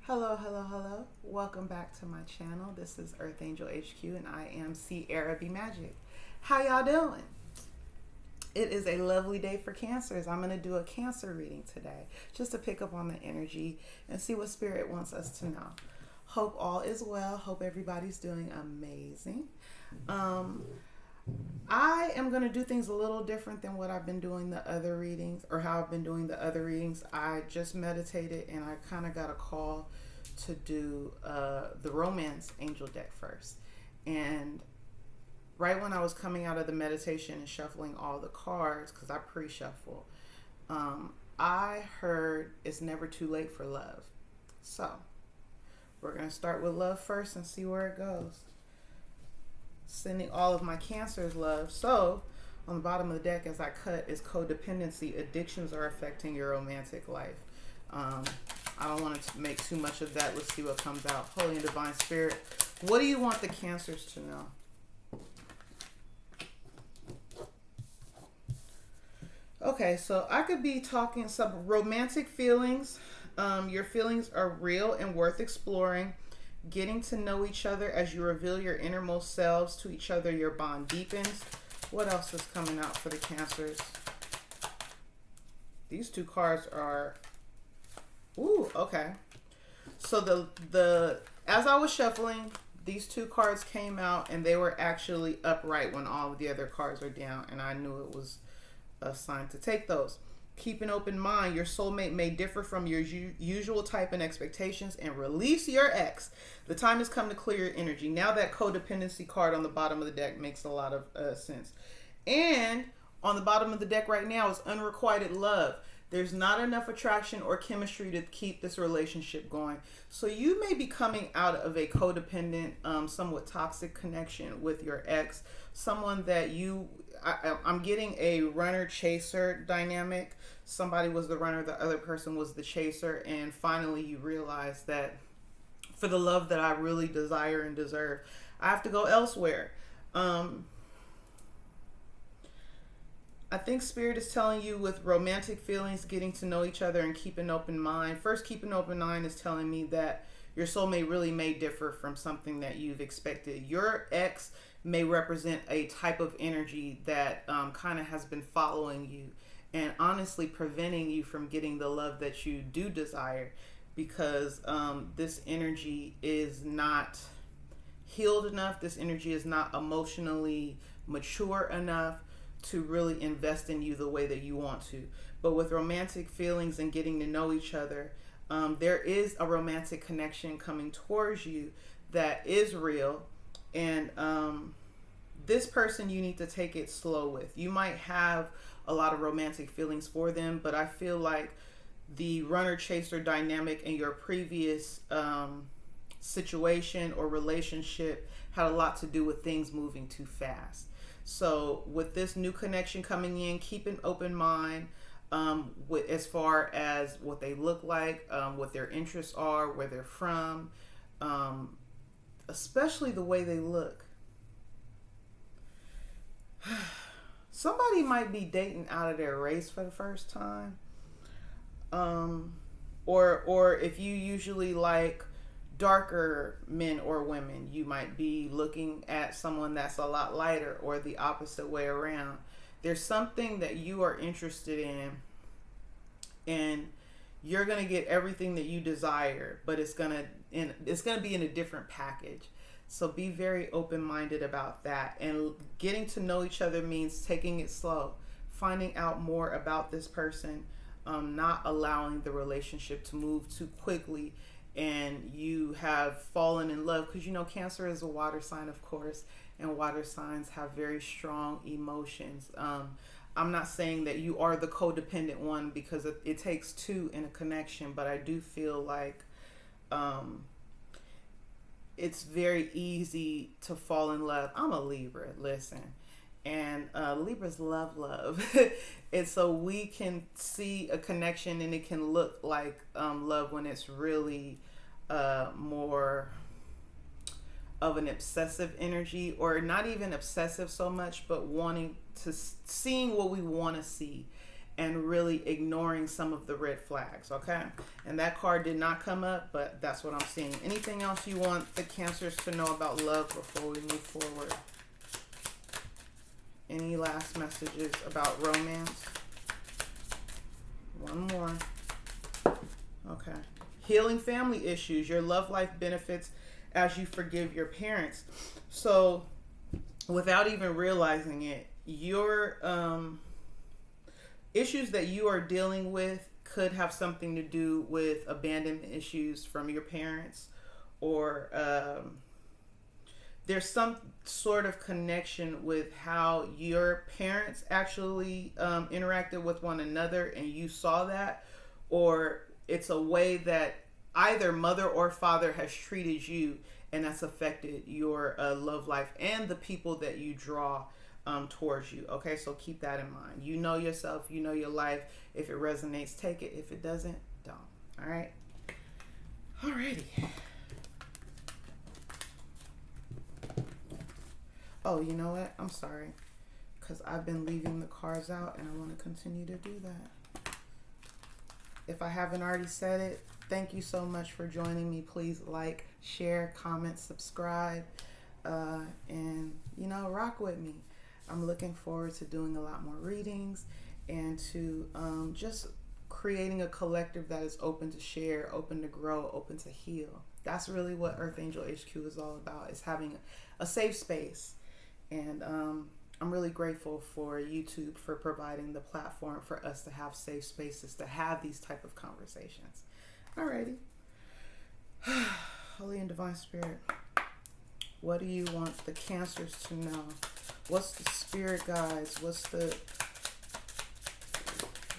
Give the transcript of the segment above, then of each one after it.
Hello, hello, hello. Welcome back to my channel. This is Earth Angel HQ and I am Sierra B Magic. How y'all doing? It is a lovely day for Cancers. I'm going to do a Cancer reading today just to pick up on the energy and see what Spirit wants us to know. Hope all is well. Hope everybody's doing amazing. I am going to do things a little different than what I've been doing the other readings or how I've been doing the other readings. I just meditated and I kind of got a call to do the Romance Angel deck first. And right when I was coming out of the meditation and shuffling all the cards, because I pre-shuffle, I heard it's never too late for love. So we're going to start with love first and see where it goes. Sending all of my Cancers love. So on the bottom of the deck as I cut is codependency. Addictions are affecting your romantic life. I don't want to make too much of that. Let's see what comes out. Holy and Divine Spirit, what do you want the Cancers to know? Okay, so I could be talking some romantic feelings. Your feelings are real and worth exploring. Getting to know each other as you reveal your innermost selves to each other, your bond deepens. What else is coming out for the Cancers? These two cards are, ooh, okay. So the as I was shuffling, these two cards came out and they were actually upright when all of the other cards are down, and I knew it was a sign to take those. Keep an open mind. Your soulmate may differ from your usual type and expectations, and release your ex. The time has come to clear your energy. Now that codependency card on the bottom of the deck makes a lot of sense. And on the bottom of the deck right now is unrequited love. There's not enough attraction or chemistry to keep this relationship going. So you may be coming out of a codependent, somewhat toxic connection with your ex. Someone that I'm getting a runner-chaser dynamic. Somebody was the runner, the other person was the chaser. And finally you realize that for the love that I really desire and deserve, I have to go elsewhere. I think Spirit is telling you with romantic feelings, getting to know each other and keep an open mind. First, keep an open mind is telling me that your soulmate really may differ from something that you've expected. Your ex may represent a type of energy that kind of has been following you and honestly preventing you from getting the love that you do desire, because this energy is not healed enough. This energy is not emotionally mature enough to really invest in you the way that you want to. But with romantic feelings and getting to know each other, there is a romantic connection coming towards you that is real. And this person you need to take it slow with. You might have a lot of romantic feelings for them, but I feel like the runner-chaser dynamic in your previous situation or relationship had a lot to do with things moving too fast. So with this new connection coming in, keep an open mind with as far as what they look like, what their interests are, where they're from, especially the way they look. Somebody might be dating out of their race for the first time. Or if you usually like darker men or women, you might be looking at someone that's a lot lighter, or the opposite way around. There's something that you are interested in and you're going to get everything that you desire, but it's going to be in a different package. So be very open-minded about that. And getting to know each other means taking it slow, finding out more about this person, not allowing the relationship to move too quickly and you have fallen in love, because Cancer is a water sign, of course, and water signs have very strong emotions. I'm not saying that you are the codependent one, because it takes two in a connection, but I do feel like it's very easy to fall in love. I'm a Libra, listen, and Libras love. And so we can see a connection and it can look like love when it's really more of an obsessive energy, or not even obsessive so much, but seeing what we want to see. and really ignoring some of the red flags, okay? And that card did not come up, but that's what I'm seeing. Anything else you want the Cancers to know about love before we move forward? Any last messages about romance? One more. Okay. Healing family issues. Your love life benefits as you forgive your parents. So, without even realizing it, your issues that you are dealing with could have something to do with abandonment issues from your parents, or there's some sort of connection with how your parents actually interacted with one another and you saw that, or it's a way that either mother or father has treated you and that's affected your love life and the people that you draw towards you. Okay, so keep that in mind. You know yourself, you know your life. If it resonates, take it. If it doesn't, don't. All right. Alrighty. Oh, you know what? I'm sorry, because I've been leaving the cards out and I want to continue to do that. If I haven't already said it, thank you so much for joining me. Please like, share, comment, subscribe, and, you know, rock with me. I'm looking forward to doing a lot more readings and to just creating a collective that is open to share, open to grow, open to heal. That's really what Earth Angel HQ is all about, is having a safe space. And I'm really grateful for YouTube for providing the platform for us to have safe spaces, to have these type of conversations. Alrighty. Holy and Divine Spirit, what do you want the Cancers to know? What's the spirit guides? What's the...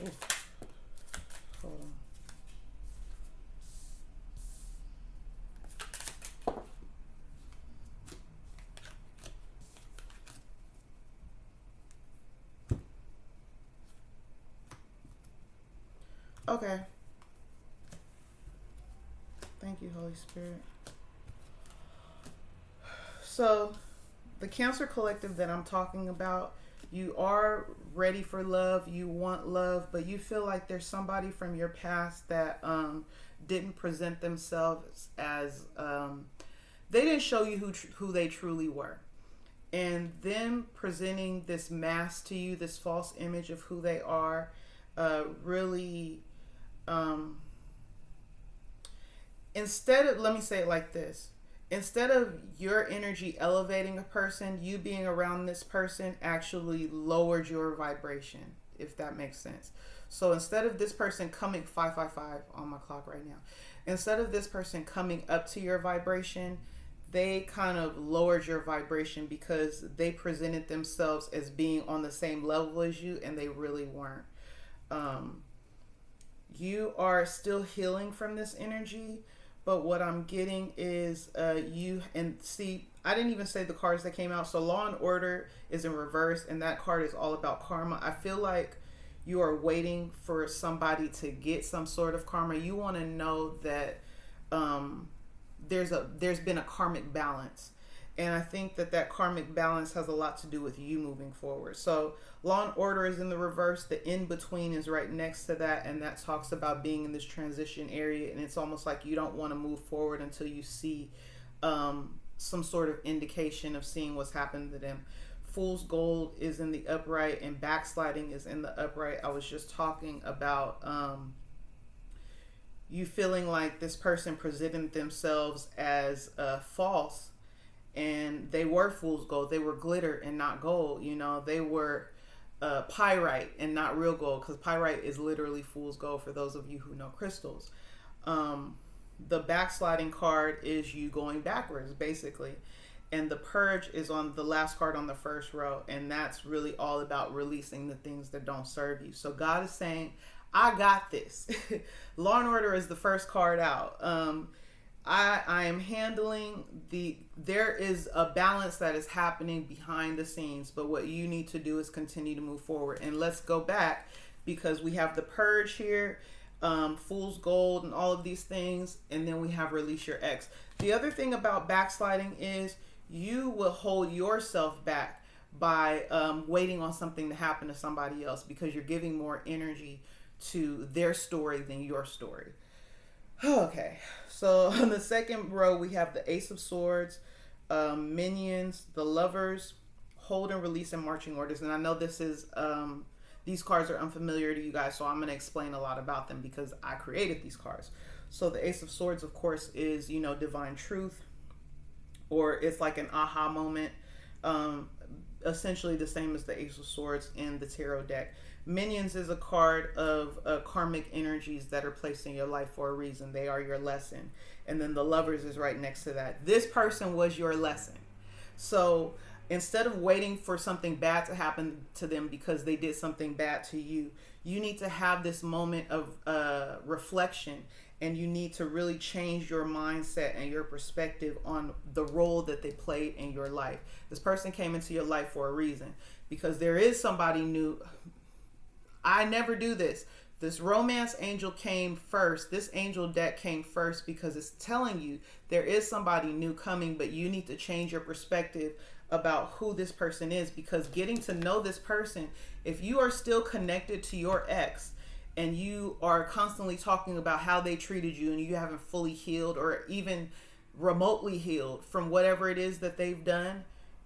Ooh. Hold on. Okay. Thank you, Holy Spirit. So, the Cancer collective that I'm talking about, you are ready for love, you want love, but you feel like there's somebody from your past that didn't present themselves as, they didn't show you who they truly were. And them presenting this mask to you, this false image of who they are, really... instead of, let me say it like this, instead of your energy elevating a person, you being around this person actually lowered your vibration, if that makes sense. So instead of this person coming, 555 on my clock right now, instead of this person coming up to your vibration, they kind of lowered your vibration because they presented themselves as being on the same level as you, and they really weren't. You are still healing from this energy, but what I'm getting is you, and see, I didn't even say the cards that came out. So Law and Order is in reverse, and that card is all about karma. I feel like you are waiting for somebody to get some sort of karma. You want to know that there's been a karmic balance. And I think that karmic balance has a lot to do with you moving forward. So Law and Order is in the reverse. The in-between is right next to that. And that talks about being in this transition area. And it's almost like you don't want to move forward until you see some sort of indication of seeing what's happened to them. Fool's Gold is in the upright and backsliding is in the upright. I was just talking about you feeling like this person presented themselves as false. And they were fool's gold. They were glitter and not gold. You know, they were pyrite and not real gold, because pyrite is literally fool's gold for those of you who know crystals. The backsliding card is you going backwards, basically. And the purge is on the last card on the first row. And that's really all about releasing the things that don't serve you. So God is saying, I got this. Law and Order is the first card out. I am handling there is a balance that is happening behind the scenes, but what you need to do is continue to move forward. And let's go back, because we have the purge here, fool's gold and all of these things. And then we have release your ex. The other thing about backsliding is you will hold yourself back by waiting on something to happen to somebody else, because you're giving more energy to their story than your story. Okay, so on the second row we have the Ace of Swords, Minions, the Lovers, Hold and Release, and Marching Orders. And I know this is these cards are unfamiliar to you guys, so I'm going to explain a lot about them because I created these cards. So the Ace of Swords, of course, is, you know, divine truth, or it's like an aha moment. Essentially the same as the Ace of Swords in the tarot deck. Minions is a card of karmic energies that are placed in your life for a reason. They are your lesson. And then the Lovers is right next to that. This person was your lesson. So instead of waiting for something bad to happen to them because they did something bad to you, you need to have this moment of reflection, and you need to really change your mindset and your perspective on the role that they played in your life. This person came into your life for a reason, because there is somebody new. I never do this. This romance angel came first. This angel deck came first because it's telling you there is somebody new coming, but you need to change your perspective about who this person is, because getting to know this person, if you are still connected to your ex and you are constantly talking about how they treated you and you haven't fully healed or even remotely healed from whatever it is that they've done,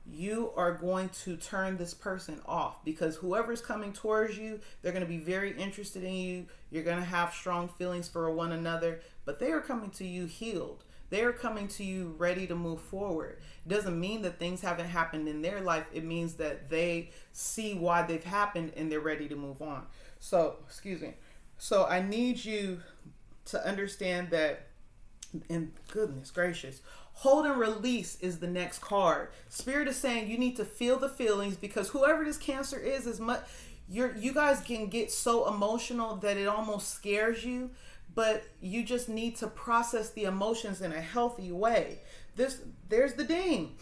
you are going to turn this person off, because whoever's coming towards you, they're going to be very interested in you. You're going to have strong feelings for one another, but they are coming to you healed. They are coming to you ready to move forward. It doesn't mean that things haven't happened in their life. It means that they see why they've happened and they're ready to move on. So, excuse me. So I need you to understand that, and goodness gracious, Hold and Release is the next card. Spirit is saying you need to feel the feelings, because whoever this Cancer is much, you guys can get so emotional that it almost scares you, but you just need to process the emotions in a healthy way. There's the ding.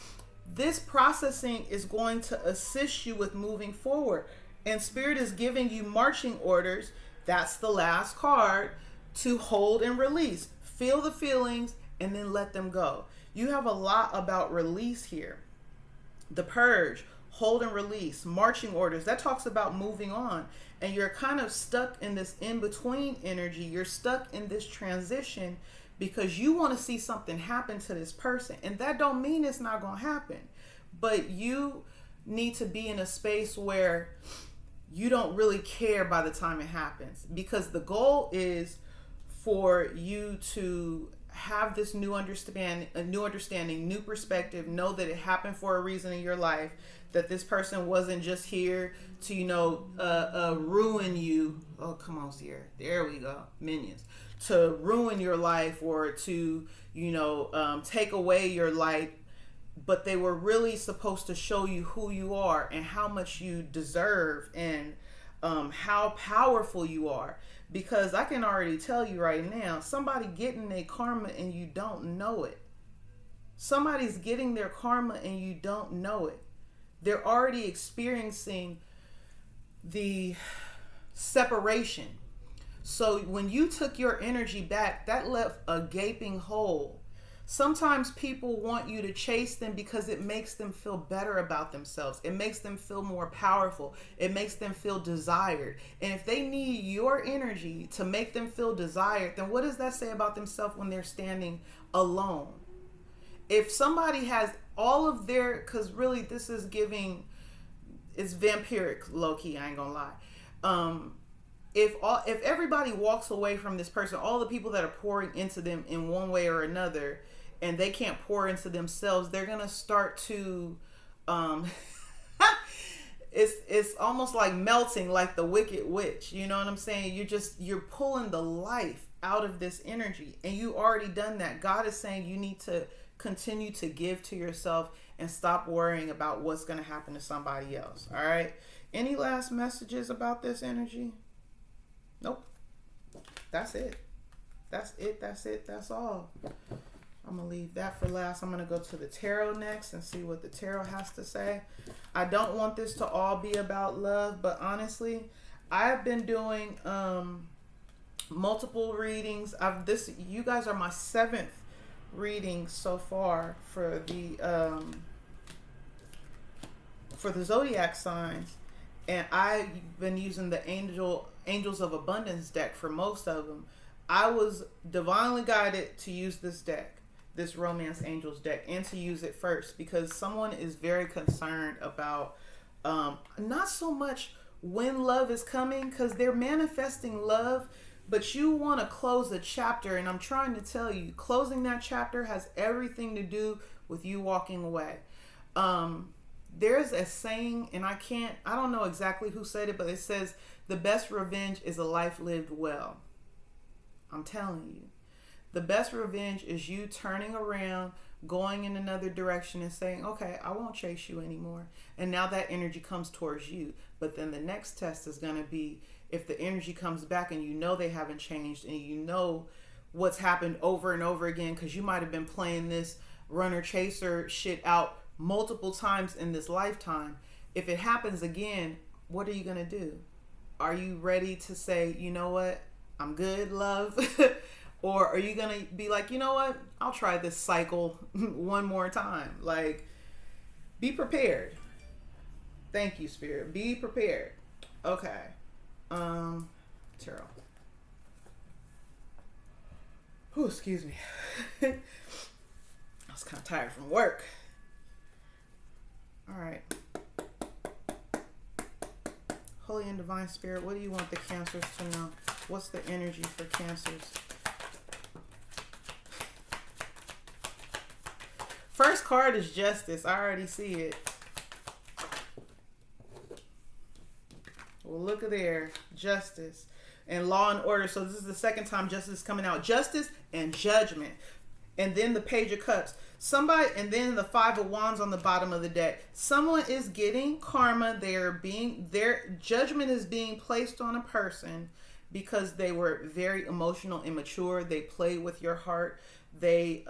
This processing is going to assist you with moving forward. And Spirit is giving you marching orders. That's the last card, to hold and release. Feel the feelings and then let them go. You have a lot about release here. The Purge, hold and release, marching orders. That talks about moving on. And you're kind of stuck in this in-between energy. You're stuck in this transition because you want to see something happen to this person. And that don't mean it's not going to happen. But you need to be in a space where you don't really care by the time it happens. Because the goal is for you to have this new understanding, new perspective, know that it happened for a reason in your life, that this person wasn't just here to, ruin you. Oh, come on, Sierra. There we go. Minions. To ruin your life or to, take away your light. But they were really supposed to show you who you are and how much you deserve and how powerful you are. Because I can already tell you right now, somebody getting their karma and you don't know it. Somebody's getting their karma and you don't know it. They're already experiencing the separation. So when you took your energy back, that left a gaping hole. Sometimes people want you to chase them because it makes them feel better about themselves. It makes them feel more powerful. It makes them feel desired. And if they need your energy to make them feel desired, then what does that say about themselves when they're standing alone? If somebody has all of their, because really this is giving, it's vampiric, low-key, I ain't gonna lie. If everybody walks away from this person, all the people that are pouring into them in one way or another, and they can't pour into themselves, they're gonna start to it's almost like melting, like the Wicked Witch. You know what I'm saying? You're pulling the life out of this energy, and you already done that. God is saying you need to continue to give to yourself and stop worrying about what's gonna happen to somebody else. All right, any last messages about this energy? Nope. That's it. That's all. I'm going to leave that for last. I'm going to go to the tarot next and see what the tarot has to say. I don't want this to all be about love, but honestly, I've been doing multiple readings. You guys are my 7th reading so far for for the zodiac signs, and I've been using the Angels of Abundance deck for most of them. I was divinely guided to use this deck, this Romance Angels deck, and to use it first because someone is very concerned about not so much when love is coming, because they're manifesting love, but you want to close a chapter, and I'm trying to tell you, closing that chapter has everything to do with you walking away. There's a saying, and I don't know exactly who said it, but it says, the best revenge is a life lived well. I'm telling you. The best revenge is you turning around, going in another direction and saying, okay, I won't chase you anymore. And now that energy comes towards you. But then the next test is going to be if the energy comes back and you know they haven't changed and you know what's happened over and over again, because you might have been playing this runner chaser shit out multiple times in this lifetime. If it happens again, what are you going to do? Are you ready to say, you know what? I'm good, love? Or are you going to be like, you know what? I'll try this cycle one more time. Like, be prepared. Thank you, Spirit. Be prepared. Okay. Tarot. Oh, excuse me. I was kind of tired from work. All right. Holy and Divine Spirit, what do you want the Cancers to know? What's the energy for Cancers? First card is Justice. I already see it. Well, look at there. Justice and Law and Order. So this is the second time Justice is coming out. Justice and Judgment. And then the Page of Cups. Somebody, and then the Five of Wands on the bottom of the deck. Someone is getting karma. Their judgment is being placed on a person because they were very emotional, immature. They played with your heart. They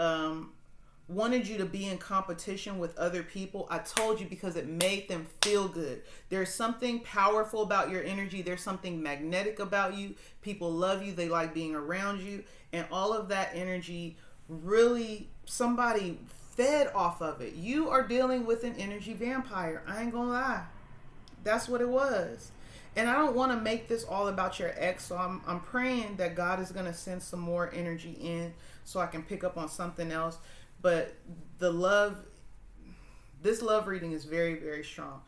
wanted you to be in competition with other people. I told you, because it made them feel good. There's something powerful about your energy. There's something magnetic about you. People love you. They like being around you. And all of that energy, really, somebody fed off of it. You are dealing with an energy vampire. I ain't gonna lie. That's what it was. And I don't want to make this all about your ex, so I'm praying that God is going to send some more energy in so I can pick up on something else. But this love reading is very, very strong.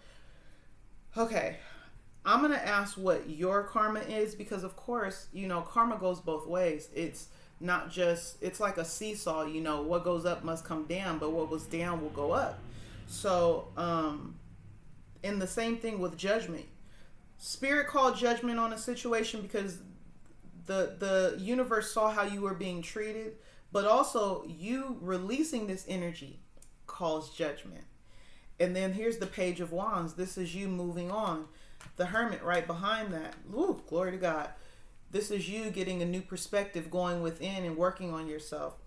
Okay, I'm going to ask what your karma is, because of course, karma goes both ways. It's not just, it's like a seesaw, what goes up must come down, but what was down will go up. So, and the same thing with Judgment. Spirit called Judgment on a situation because the universe saw how you were being treated, but also you releasing this energy calls Judgment. And then here's the Page of Wands. This is you moving on. The Hermit right behind that. Ooh, glory to God. This is you getting a new perspective, going within and working on yourself.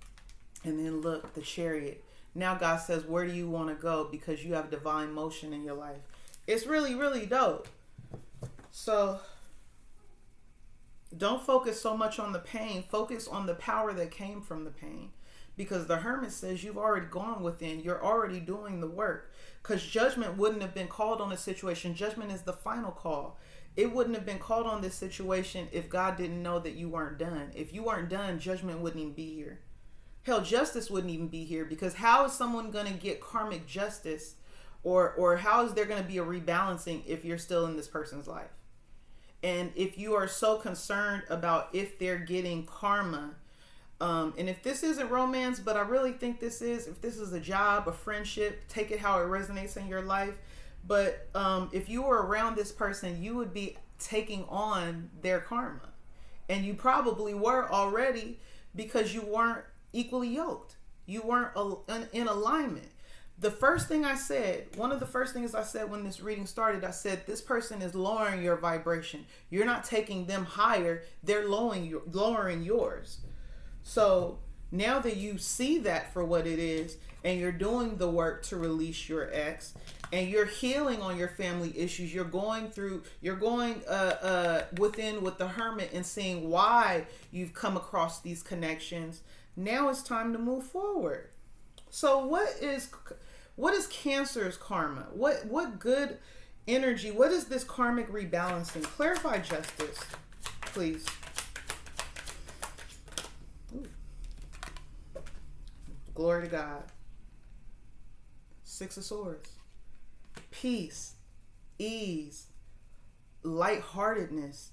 And then look, the Chariot. Now God says, where do you want to go? Because you have divine motion in your life. It's really, really dope. So don't focus so much on the pain. Focus on the power that came from the pain. Because the Hermit says you've already gone within. You're already doing the work. Because Judgment wouldn't have been called on a situation. Judgment is the final call. It wouldn't have been called on this situation if God didn't know that you weren't done. If you weren't done, Judgment wouldn't even be here. Hell, Justice wouldn't even be here, because how is someone going to get karmic justice, or how is there going to be a rebalancing if you're still in this person's life? And if you are so concerned about if they're getting karma, and if this isn't romance, but I really think this is, if this is a job, a friendship, take it how it resonates in your life. But if you were around this person, you would be taking on their karma. And you probably were already, because you weren't equally yoked. You weren't in alignment. The first thing I said, one of the first things I said when this reading started, I said, this person is lowering your vibration. You're not taking them higher. They're lowering yours. So now that you see that for what it is, and you're doing the work to release your ex, and you're healing on your family issues, you're going within with the Hermit and seeing why you've come across these connections. Now it's time to move forward. So what What is Cancer's karma? What good energy? What is this karmic rebalancing? Clarify justice, please. Ooh. Glory to God. Six of Swords. Peace, ease, lightheartedness,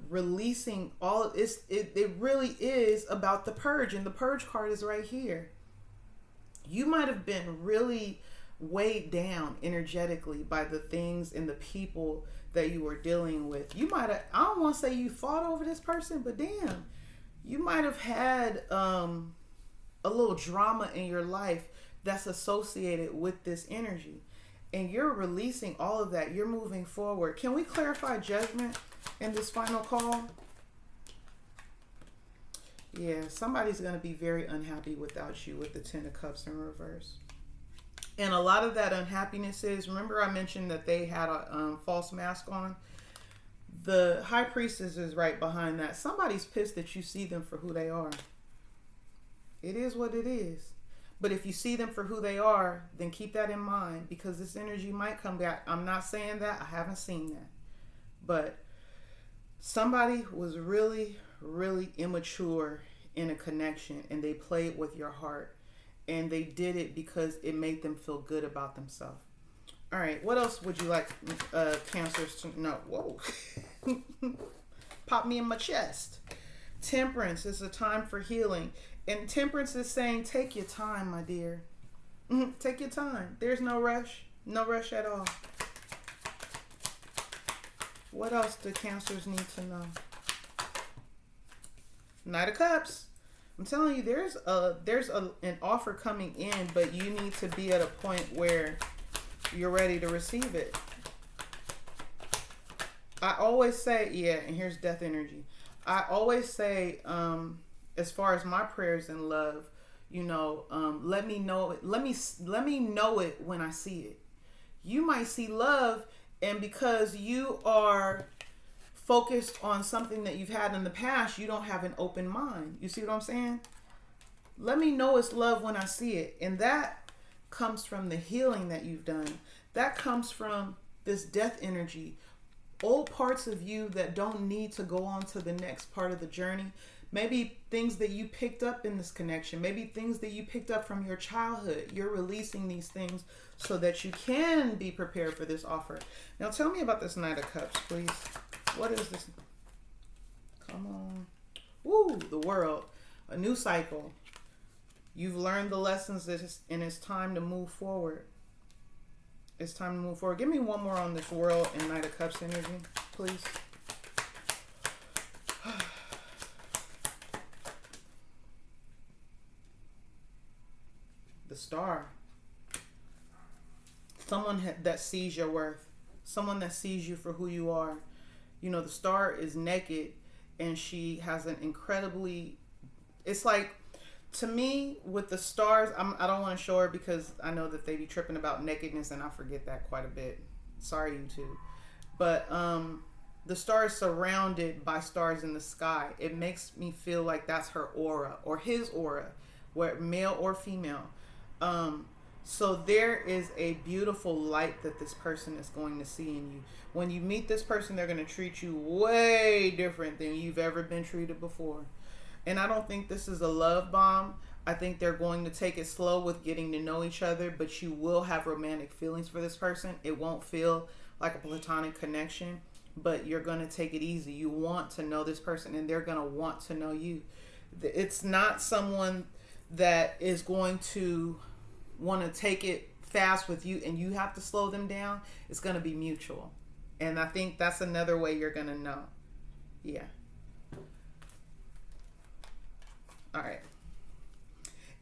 releasing all. It really is about the purge, and the purge card is right here. You might have been really weighed down energetically by the things and the people that you were dealing with. You might have, I don't want to say you fought over this person, but damn, you might have had a little drama in your life that's associated with this energy. And you're releasing all of that. You're moving forward. Can we clarify judgment in this final call? Yeah, somebody's going to be very unhappy without you with the Ten of Cups in reverse. And a lot of that unhappiness is, remember I mentioned that they had a false mask on? The High Priestess is right behind that. Somebody's pissed that you see them for who they are. It is what it is. But if you see them for who they are, then keep that in mind, because this energy might come back. I'm not saying that. I haven't seen that. But somebody was really, really immature in a connection, and they played with your heart. And they did it because it made them feel good about themselves. All right. What else would you like Cancers to know? Whoa. Pop me in my chest. Temperance is a time for healing. And Temperance is saying, take your time, my dear. Take your time. There's no rush. No rush at all. What else do Cancers need to know? Knight of Cups. I'm telling you, there's an offer coming in, but you need to be at a point where you're ready to receive it. I always say, yeah, and here's death energy. I always say, as far as my prayers in love, you know, let me know it. Let me know it when I see it. You might see love, and because you are focused on something that you've had in the past, you don't have an open mind. You see what I'm saying? Let me know it's love when I see it. And that comes from the healing that you've done. That comes from this death energy. Old parts of you that don't need to go on to the next part of the journey. Maybe things that you picked up in this connection. Maybe things that you picked up from your childhood. You're releasing these things so that you can be prepared for this offer. Now tell me about this Knight of Cups, please. What is this? Come on. Woo, the World. A new cycle. You've learned the lessons and it's time to move forward. It's time to move forward. Give me one more on this World and Knight of Cups energy, please. The Star. Someone that sees your worth. Someone that sees you for who you are. You know, the Star is naked and she has an incredibly, it's like, to me, with the stars, I don't want to show her because I know that they be tripping about nakedness and I forget that quite a bit. Sorry, YouTube. But the star is surrounded by stars in the sky. It makes me feel like that's her aura or his aura, where male or female. So there is a beautiful light that this person is going to see in you. When you meet this person, they're going to treat you way different than you've ever been treated before. And I don't think this is a love bomb. I think they're going to take it slow with getting to know each other, but you will have romantic feelings for this person. It won't feel like a platonic connection, but you're going to take it easy. You want to know this person and they're going to want to know you. It's not someone that is going to want to take it fast with you and you have to slow them down. It's going to be mutual. And I think that's another way you're going to know. Yeah. All right.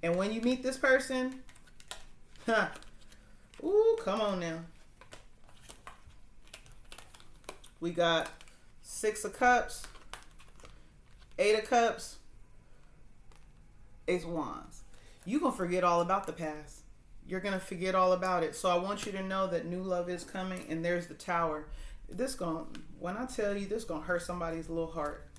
And when you meet this person, ooh, come on now. We got 6 of Cups, 8 of Cups, Ace of Wands. You're going to forget all about the past. You're going to forget all about it. So I want you to know that new love is coming, and there's the Tower. When I tell you, this going to hurt somebody's little heart.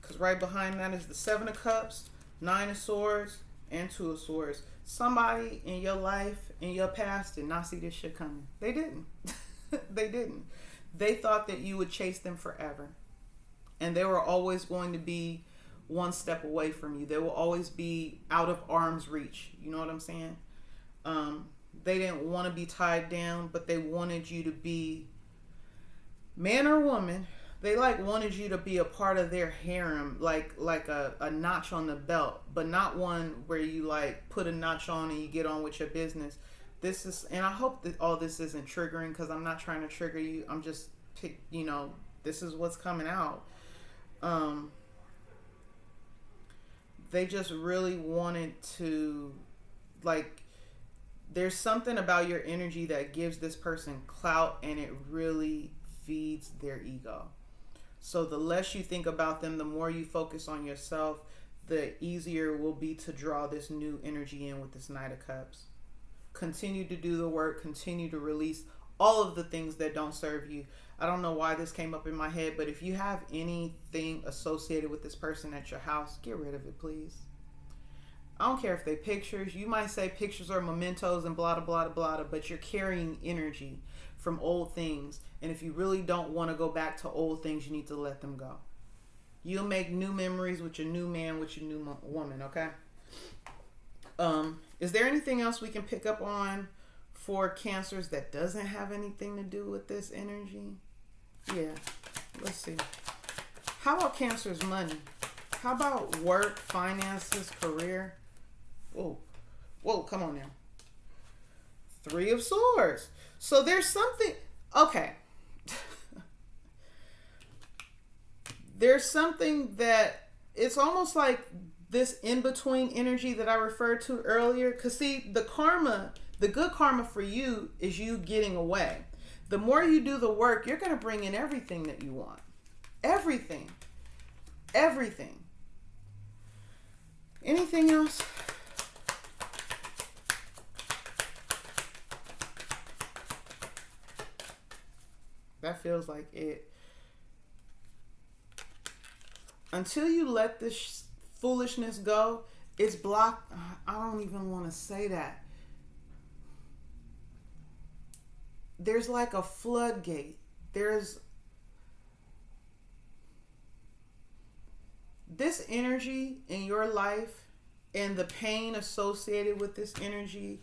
Because right behind that is the 7 of Cups, 9 of Swords, and Two of Swords. Somebody in your life, in your past, did not see this shit coming. They didn't. They didn't. They thought that you would chase them forever. And they were always going to be one step away from you. They will always be out of arm's reach. You know what I'm saying? They didn't want to be tied down, but they wanted you to be, man or woman, they like wanted you to be a part of their harem, like a notch on the belt, but not one where you like put a notch on and you get on with your business. This is, and I hope that all this isn't triggering, because I'm not trying to trigger you. I'm just, this is what's coming out. They just really wanted to, like, there's something about your energy that gives this person clout, and it really feeds their ego. So the less you think about them, the more you focus on yourself, the easier it will be to draw this new energy in with this Knight of Cups. Continue to do the work, continue to release all of the things that don't serve you. I don't know why this came up in my head, but if you have anything associated with this person at your house, get rid of it, please. I don't care if they pictures. You might say pictures are mementos and blah, blah, blah, blah, but you're carrying energy from old things. And if you really don't want to go back to old things, you need to let them go. You'll make new memories with your new man, with your new woman, okay? Is there anything else we can pick up on for Cancers that doesn't have anything to do with this energy? Yeah, let's see. How about Cancer's money? How about work, finances, career? Whoa, come on now. Three of Swords. So there's something, okay. There's something that, it's almost like this in-between energy that I referred to earlier. Because see, the good karma for you is you getting away. The more you do the work, you're going to bring in everything that you want. Everything. Everything. Anything else? That feels like it. Until you let this foolishness go, it's blocked. I don't even want to say that. There's like a floodgate. There's this energy in your life, and the pain associated with this energy,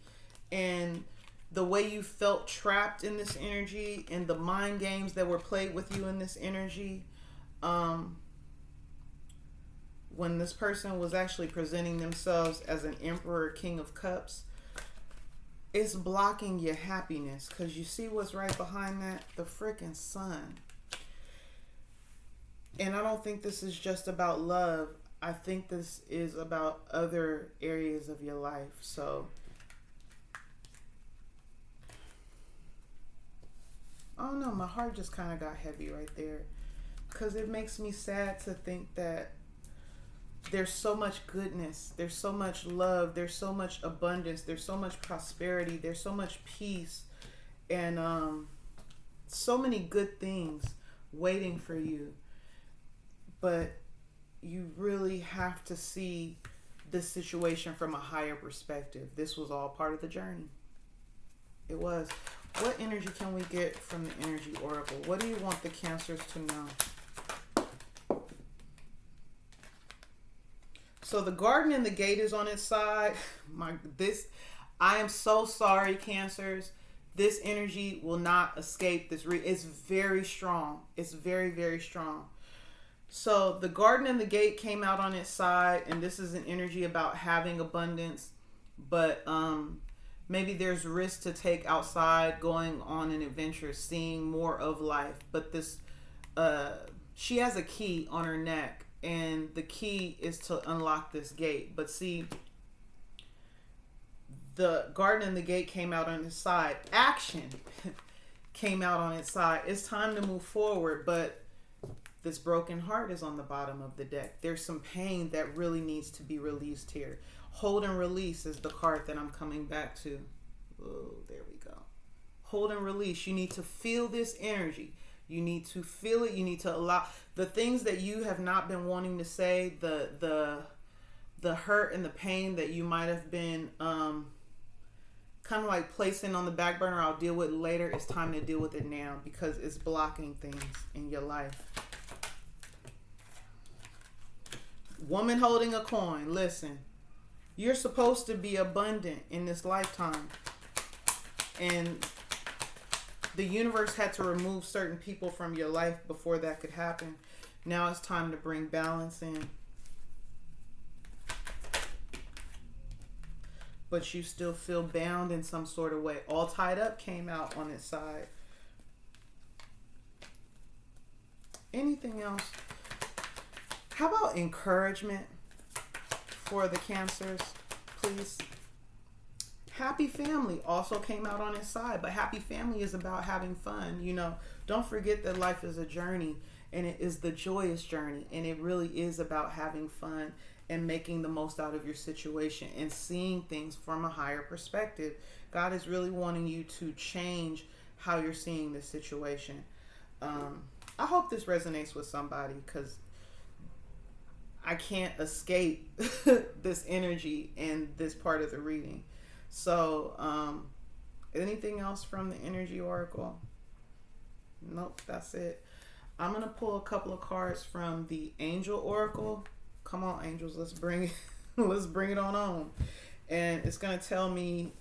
and the way you felt trapped in this energy, and the mind games that were played with you in this energy. When this person was actually presenting themselves as an Emperor, King of Cups, it's blocking your happiness, because you see what's right behind that? The freaking sun. And I don't think this is just about love. I think this is about other areas of your life. So, I don't know, my heart just kind of got heavy right there, because it makes me sad to think that there's so much goodness, there's so much love, there's so much abundance, there's so much prosperity, there's so much peace, and so many good things waiting for you. But you really have to see this situation from a higher perspective. This was all part of the journey. It was. What energy can we get from the Energy Oracle? What do you want the Cancers to know? So the Garden and the Gate is on its side. I am so sorry, Cancers. This energy will not escape this. It's very strong. It's very, very strong. So the Garden and the Gate came out on its side, and this is an energy about having abundance, but maybe there's risk to take outside, going on an adventure, seeing more of life. But this, she has a key on her neck, and the key is to unlock this gate. But see, the Garden and the Gate came out on its side. Action came out on its side. It's time to move forward, but this broken heart is on the bottom of the deck. There's some pain that really needs to be released here. Hold and release is the card that I'm coming back to. Oh, there we go. Hold and release. You need to feel this energy. You need to feel it. You need to allow the things that you have not been wanting to say, the the hurt and the pain that you might have been kind of like placing on the back burner, I'll deal with it later. It's time to deal with it now because it's blocking things in your life. Woman holding a coin. Listen, you're supposed to be abundant in this lifetime. And the universe had to remove certain people from your life before that could happen. Now it's time to bring balance in. But you still feel bound in some sort of way. All tied up came out on its side. Anything else? How about encouragement for the Cancers, please? Happy family also came out on its side. But happy family is about having fun. You know, don't forget that life is a journey. And it is the joyous journey. And it really is about having fun and making the most out of your situation and seeing things from a higher perspective. God is really wanting you to change how you're seeing this situation. I hope this resonates with somebody because I can't escape this energy in this part of the reading. So, anything else from the Energy Oracle? Nope, that's it. I'm going to pull a couple of cards from the Angel Oracle. Come on, angels, let's bring it, let's bring it on. And it's going to tell me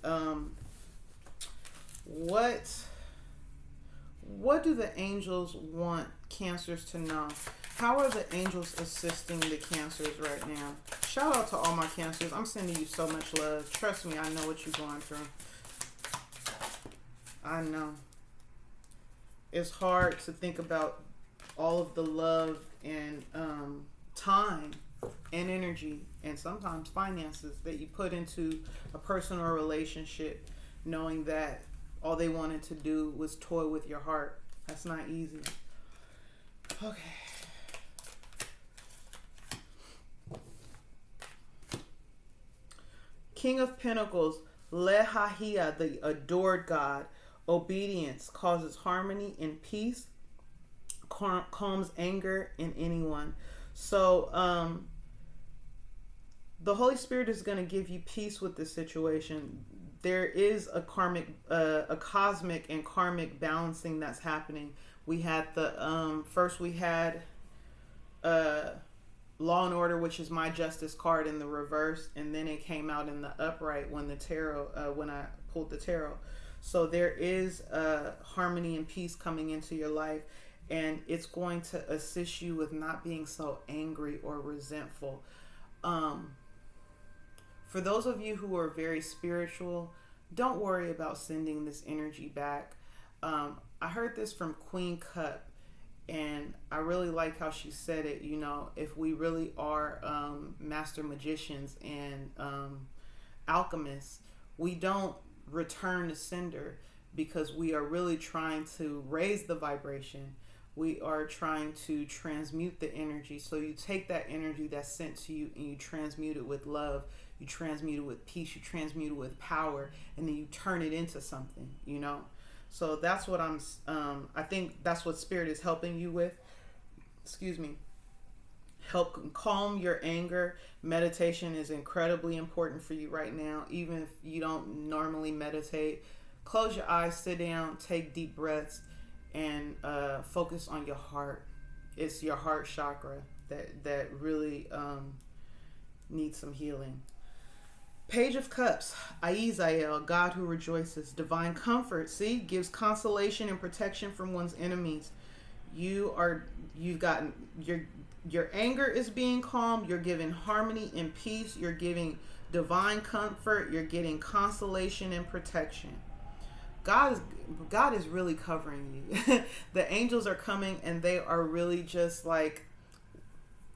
what do the angels want Cancers to know? How are the angels assisting the Cancers right now? Shout out to all my Cancers. I'm sending you so much love. Trust me, I know what you're going through. I know. It's hard to think about all of the love and time and energy and sometimes finances that you put into a person or a relationship, knowing that all they wanted to do was toy with your heart. That's not easy. Okay. King of Pentacles, Lehahia, the adored God. Obedience causes harmony and peace, calms anger in anyone. So the Holy Spirit is going to give you peace with this situation. There is a cosmic and karmic balancing that's happening. We had the first we had Law and Order, which is my Justice card, in the reverse, and then it came out in the upright when the tarot when I pulled the tarot. So there is harmony and peace coming into your life, and it's going to assist you with not being so angry or resentful. For those of you who are very spiritual, don't worry about sending this energy back. I heard this from Queen Cup, and I really like how she said it. You know, if we really are master magicians and alchemists, we don't return the sender because we are really trying to raise the vibration. We are trying to transmute the energy. So you take that energy that's sent to you and you transmute it with love. You transmute it with peace. You transmute it with power, and then you turn it into something, you know? So that's what I think that's what Spirit is helping you with. Excuse me. Help calm your anger. Meditation is incredibly important for you right now. Even if you don't normally meditate, close your eyes, sit down, take deep breaths, and focus on your heart. It's your heart chakra that really needs some healing. Page of Cups, Aizael, God who rejoices, divine comfort. See, gives consolation and protection from one's enemies. You've gotten your anger is being calmed. You're giving harmony and peace. You're giving divine comfort. You're getting consolation and protection. God is really covering you. The angels are coming, and they are really just like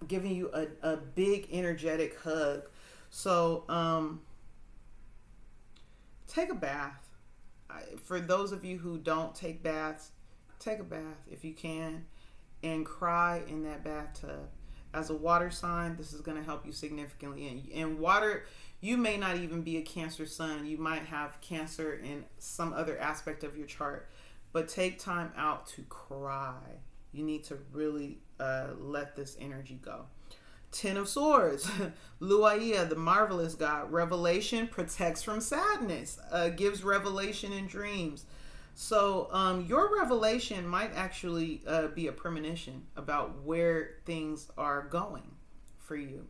giving you a big energetic hug. So take a bath. For those of you who don't take baths, take a bath if you can, and cry in that bathtub. As a water sign, this is going to help you significantly. And water, you may not even be a Cancer sun. You might have Cancer in some other aspect of your chart. But take time out to cry. You need to really let this energy go. Ten of Swords, Luaia, the marvelous God. Revelation protects from sadness, gives revelation in dreams. So your revelation might actually be a premonition about where things are going for you.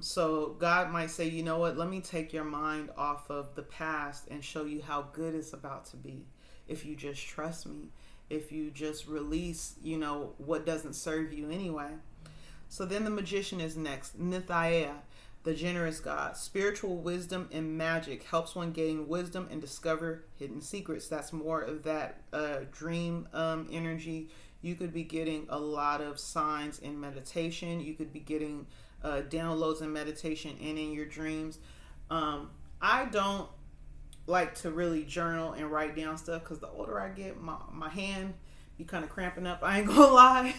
So God might say, you know what, let me take your mind off of the past and show you how good it's about to be if you just trust me, if you just release, what doesn't serve you anyway. So then the Magician is next. Nithaya, the generous God. Spiritual wisdom and magic helps one gain wisdom and discover hidden secrets. That's more of that dream energy. You could be getting a lot of signs in meditation. You could be getting downloads in meditation and in your dreams. I don't like to really journal and write down stuff because the older I get, my hand be kind of cramping up. I ain't gonna lie.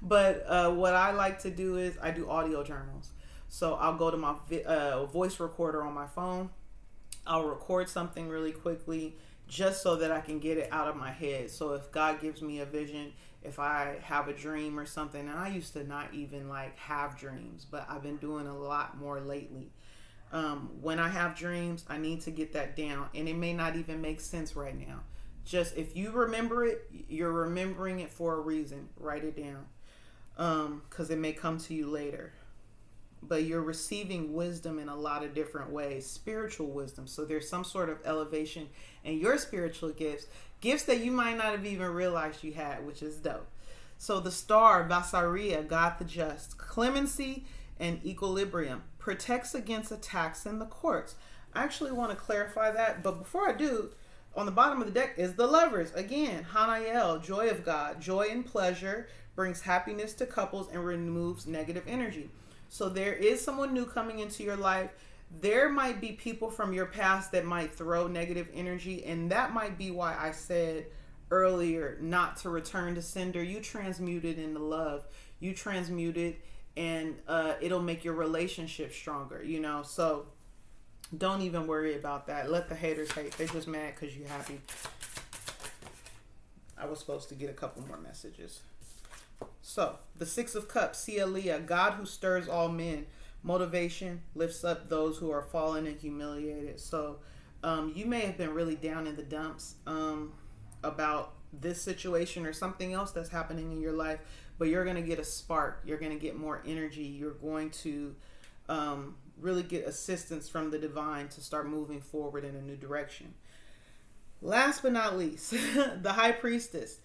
But what I like to do is I do audio journals. So I'll go to my voice recorder on my phone. I'll record something really quickly just so that I can get it out of my head. So if God gives me a vision, if I have a dream or something, and I used to not even have dreams, but I've been doing a lot more lately. When I have dreams, I need to get that down, and it may not even make sense right now. Just if you remember it, you're remembering it for a reason. Write it down, because it may come to you later. But you're receiving wisdom in a lot of different ways, spiritual wisdom. So there's some sort of elevation in your spiritual gifts that you might not have even realized you had, which is dope. So the star, Vasaria, God the just, clemency and equilibrium, protects against attacks in the courts. I actually want to clarify that, but before I do, on the bottom of the deck is the Lovers. Again, Hanael, joy of God, joy and pleasure, brings happiness to couples and removes negative energy. So there is someone new coming into your life. There might be people from your past that might throw negative energy, and that might be why I said earlier not to return to sender. You transmute it into love. You transmute it, and it'll make your relationship stronger, So don't even worry about that. Let the haters hate. They're just mad because you're happy. I was supposed to get a couple more messages. So, the Six of Cups, Sialia, God who stirs all men. Motivation lifts up those who are fallen and humiliated. So, you may have been really down in the dumps about this situation or something else that's happening in your life, but you're going to get a spark. You're going to get more energy. You're going to really get assistance from the divine to start moving forward in a new direction. Last but not least, the High Priestess.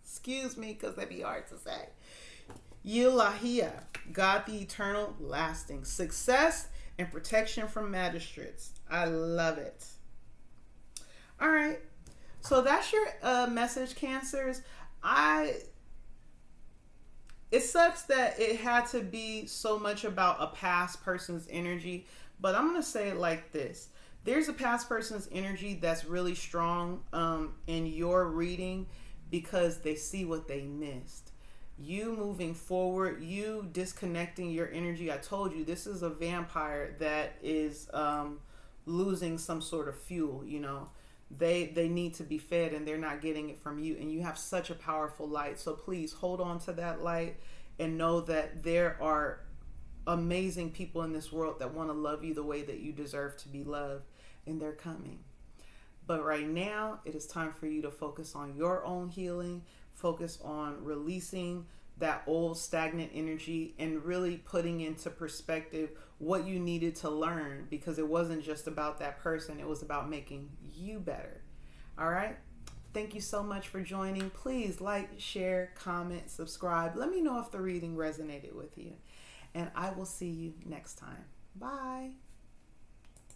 Excuse me, because that'd be hard to say. Yilahia, God the eternal, lasting, success and protection from magistrates. I love it. All right, so that's your message, Cancers. It sucks that it had to be so much about a past person's energy, but I'm gonna say it like this. There's a past person's energy that's really strong in your reading because they see what they missed. You moving forward, you disconnecting your energy. I told you, this is a vampire that is losing some sort of fuel, They need to be fed and they're not getting it from you. And you have such a powerful light. So please hold on to that light and know that there are amazing people in this world that want to love you the way that you deserve to be loved. And they're coming. But right now, it is time for you to focus on your own healing, focus on releasing that old stagnant energy and really putting into perspective what you needed to learn, because it wasn't just about that person. It was about making you better. All right. Thank you so much for joining. Please like, share, comment, subscribe. Let me know if the reading resonated with you. And I will see you next time. Bye.